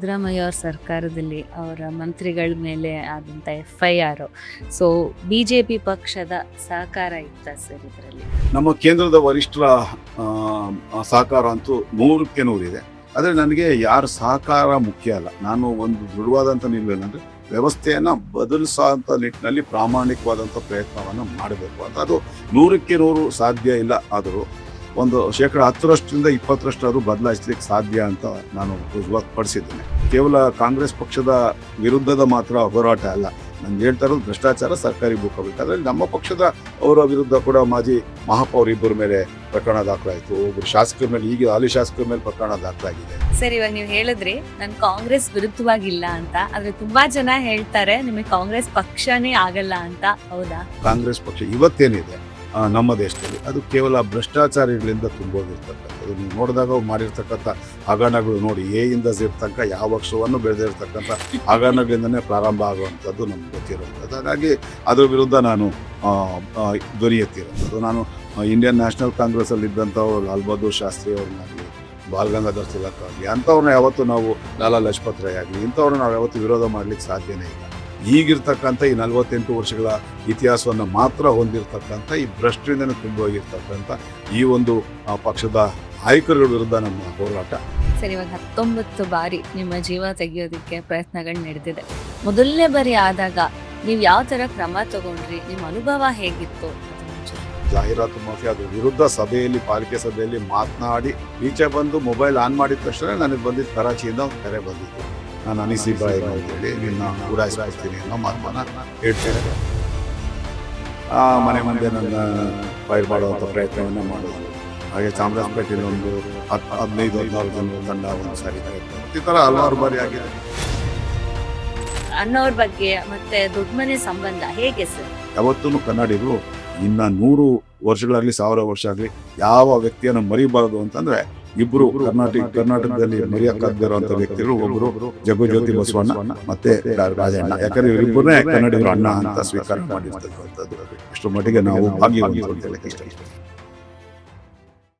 ಸಿದ್ದರಾಮಯ್ಯ ಅವ್ರ ಸರ್ಕಾರದಲ್ಲಿ ಅವರ ಮಂತ್ರಿಗಳ ಮೇಲೆ ಆದಂಥ FIR, ಸೊ BJP ಪಕ್ಷದ ಸಹಕಾರ ಇತ್ತ ಸರ್ ಇದರಲ್ಲಿ? ನಮ್ಮ ಕೇಂದ್ರದ ವರಿಷ್ಠರ ಸಹಕಾರ ಅಂತೂ 100ಕ್ಕೆ 100 ಇದೆ. ಆದರೆ ನನಗೆ ಯಾರ ಸಹಕಾರ ಮುಖ್ಯ ಅಲ್ಲ. ನಾನು ಒಂದು ದೃಢವಾದಂಥ ನಿಲುವೇನಂದ್ರೆ ವ್ಯವಸ್ಥೆಯನ್ನು ಬದಲಿಸುವಂಥ ನಿಟ್ಟಿನಲ್ಲಿ ಪ್ರಾಮಾಣಿಕವಾದಂಥ ಪ್ರಯತ್ನವನ್ನು ಮಾಡಬೇಕು ಅಂತ. ಅದು 100ಕ್ಕೆ 100 ಸಾಧ್ಯ ಇಲ್ಲ, ಆದರೂ ಒಂದು 10% 20% ಬದಲಾಯಿಸ್ಲಿಕ್ಕೆ ಸಾಧ್ಯ ಅಂತ ನಾನು ರುಜುವಾತುಪಡಿಸಿದ್ದೇನೆ. ಕೇವಲ ಕಾಂಗ್ರೆಸ್ ಪಕ್ಷದ ವಿರುದ್ಧದ ಮಾತ್ರ ಹೋರಾಟ ಅಲ್ಲ, ನಾನು ಹೇಳ್ತಾ ಇರೋದು ಭ್ರಷ್ಟಾಚಾರ, ಸರ್ಕಾರಿ ಭೂಕಬಳಿಕೆ. ಅದರಲ್ಲಿ ನಮ್ಮ ಪಕ್ಷದ ಅವರ ವಿರುದ್ಧ ಕೂಡ ಮಾಜಿ ಮಹಾಪೌರ ಇಬ್ಬರ ಮೇಲೆ ಪ್ರಕರಣ ದಾಖಲಾಯಿತು. ಒಬ್ಬರು ಶಾಸಕರ ಮೇಲೆ, ಈಗ ಹಾಲಿ ಶಾಸಕರ ಮೇಲೆ ಪ್ರಕರಣ ದಾಖಲಾಗಿದೆ. ಸರ್, ಇವಾಗ ನೀವು ಹೇಳಿದ್ರಿ ನಾನು ಕಾಂಗ್ರೆಸ್ ವಿರುದ್ಧವಾಗಿಲ್ಲ ಅಂತ, ಆದ್ರೆ ತುಂಬಾ ಜನ ಹೇಳ್ತಾರೆ ನಿಮಗೆ ಕಾಂಗ್ರೆಸ್ ಪಕ್ಷನೇ ಆಗಲ್ಲ ಅಂತ. ಹೌದಾ? ಕಾಂಗ್ರೆಸ್ ಪಕ್ಷ ಇವತ್ತೇನಿದೆ ನಮ್ಮ ದೇಶದಲ್ಲಿ ಅದು ಕೇವಲ ಭ್ರಷ್ಟಾಚಾರಿಗಳಿಂದ ತುಂಬೋದಿರ್ತಕ್ಕಂಥದ್ದು. ನೀವು ನೋಡಿದಾಗ ಅವ್ರು ಮಾಡಿರ್ತಕ್ಕಂಥ ಹಗರಣಗಳು ನೋಡಿ, ಎಯಿಂದ Z ತನಕ ಯಾವ ಪಕ್ಷವನ್ನು ಬೆಳೆದಿರ್ತಕ್ಕಂಥ ಹಗರಣಗಳಿಂದನೇ ಪ್ರಾರಂಭ ಆಗುವಂಥದ್ದು ನಮ್ಗೆ ಗೊತ್ತಿರುವಂಥದ್ದು. ಹಾಗಾಗಿ ಅದ್ರ ವಿರುದ್ಧ ನಾನು ಧ್ವನಿ ಎತ್ತಿರೋದು. ನಾನು ಇಂಡಿಯನ್ ನ್ಯಾಷನಲ್ ಕಾಂಗ್ರೆಸ್ಸಲ್ಲಿ ಇದ್ದಂಥವ್ರು ಲಾಲ್ ಬಹದ್ದೂರ್ ಶಾಸ್ತ್ರಿ ಅವ್ರನ್ನಾಗಲಿ, ಬಾಲ್ ಗಂಗಾಧರ್ ತಿಲಕ್ ಆಗಲಿ, ಅಂಥವ್ರನ್ನ ಯಾವತ್ತೂ ನಾವು, ಲಾಲಾ ಲಜಪತ್ ರಾಯ್ ಆಗಲಿ, ಇಂಥವ್ರನ್ನ ನಾವು ಯಾವತ್ತೂ ವಿರೋಧ ಮಾಡ್ಲಿಕ್ಕೆ ಸಾಧ್ಯನೇ ಇಲ್ಲ. ಈಗಿರ್ತಕ್ಕಂಥ ಈ 48 ವರ್ಷಗಳ ಇತಿಹಾಸವನ್ನು ಮಾತ್ರ ಹೊಂದಿರತಕ್ಕಂಥ, ಈ ಭ್ರಷ್ಟರಿಂದನೇ ತುಂಬ ಹೋಗಿರ್ತಕ್ಕಂಥ ಈ ಒಂದು ಪಕ್ಷದ ನಾಯಕರುಗಳ ವಿರುದ್ಧ ನಮ್ಮ ಹೋರಾಟ. ಸರ್, ಇವಾಗ 19 ಬಾರಿ ನಿಮ್ಮ ಜೀವ ತೆಗೆಯೋದಕ್ಕೆ ಪ್ರಯತ್ನಗಳು ನಡೆದಿದೆ. ಮೊದಲನೇ ಬಾರಿ ಆದಾಗ ನೀವು ಯಾವ ಥರ ಕ್ರಮ ತಗೊಂಡ್ರಿ? ನಿಮ್ಮ ಅನುಭವ ಹೇಗಿತ್ತು? ಜಾಹೀರಾತು ಮಾಫಿಯಾದ ವಿರುದ್ಧ ಸಭೆಯಲ್ಲಿ, ಪಾಲಿಕೆ ಸಭೆಯಲ್ಲಿ ಮಾತನಾಡಿ ಈಚೆ ಬಂದು ಮೊಬೈಲ್ ಆನ್ ಮಾಡಿದ ತಕ್ಷಣ ನನಗೆ ಬಂದಿದ್ದು ಕರಾಚಿಯಿಂದ ಒಂದು ಕರೆ ಬಂದಿತ್ತು. ನಾನು ಅನಿಸಿ ಬಾಯ್ ಅಂತೇಳಿ ನಿನ್ನ ಉಡಾಯಿಸ್ತೀನಿ ಅನ್ನೋ ಮಾತನ್ನ ಹೇಳ್ತೇನೆ. ಮನೆ ಮುಂದೆ ನನ್ನ ಫೈರ್ ಮಾಡುವಂಥ ಪ್ರಯತ್ನವನ್ನು ಮಾಡೋದು. ಹಾಗೆ ಚಾಮರಾಜಪೇಟೆಯಲ್ಲಿ ಒಂದು 15-14 ಜನ ತಂಡ ಒಂದು ಸಾರಿ ಈ ಥರ ಹಲವಾರು ಬಾರಿ ಆಗಿದೆ. ಅನ್ನೋರ ಬಗ್ಗೆ ಮತ್ತೆ ದೊಡ್ಡ ಮನೆ ಸಂಬಂಧ ಹೇಗೆ ಸರ್? ಯಾವತ್ತೂ ಕನ್ನಡಿಗರು ಇನ್ನ 100 ವರ್ಷಗಳಾಗಲಿ 1000 ವರ್ಷ ಆಗಲಿ ಯಾವ ವ್ಯಕ್ತಿಯನ್ನು ಮರಿಬಾರದು ಅಂತಂದ್ರೆ ಇಬ್ರು ಕರ್ನಾಟಕದಲ್ಲಿ ಮರೆಯಕ್ಕಾಗದಿರುವಂತ ವ್ಯಕ್ತಿಗಳು, ಒಬ್ಬರು ಜಗಜ್ಯೋತಿ ಬಸವಣ್ಣ ಮತ್ತೆ ರಾಜಣ್ಣ. ಯಾಕಂದ್ರೆ ಇವರಿಬ್ಬರನ್ನೇ ಕನ್ನಡಿಗರು ಅಣ್ಣ ಅಂತ ಸ್ವೀಕಾರ ಮಾಡಿರ್ತಕ್ಕಂಥದ್ದು. ಅಷ್ಟು ಮಟ್ಟಿಗೆ ನಾವು ಭಾಗ್ಯವಂತರು ಅಂತ ಹೇಳಕ್ಕೆ ಇಷ್ಟ.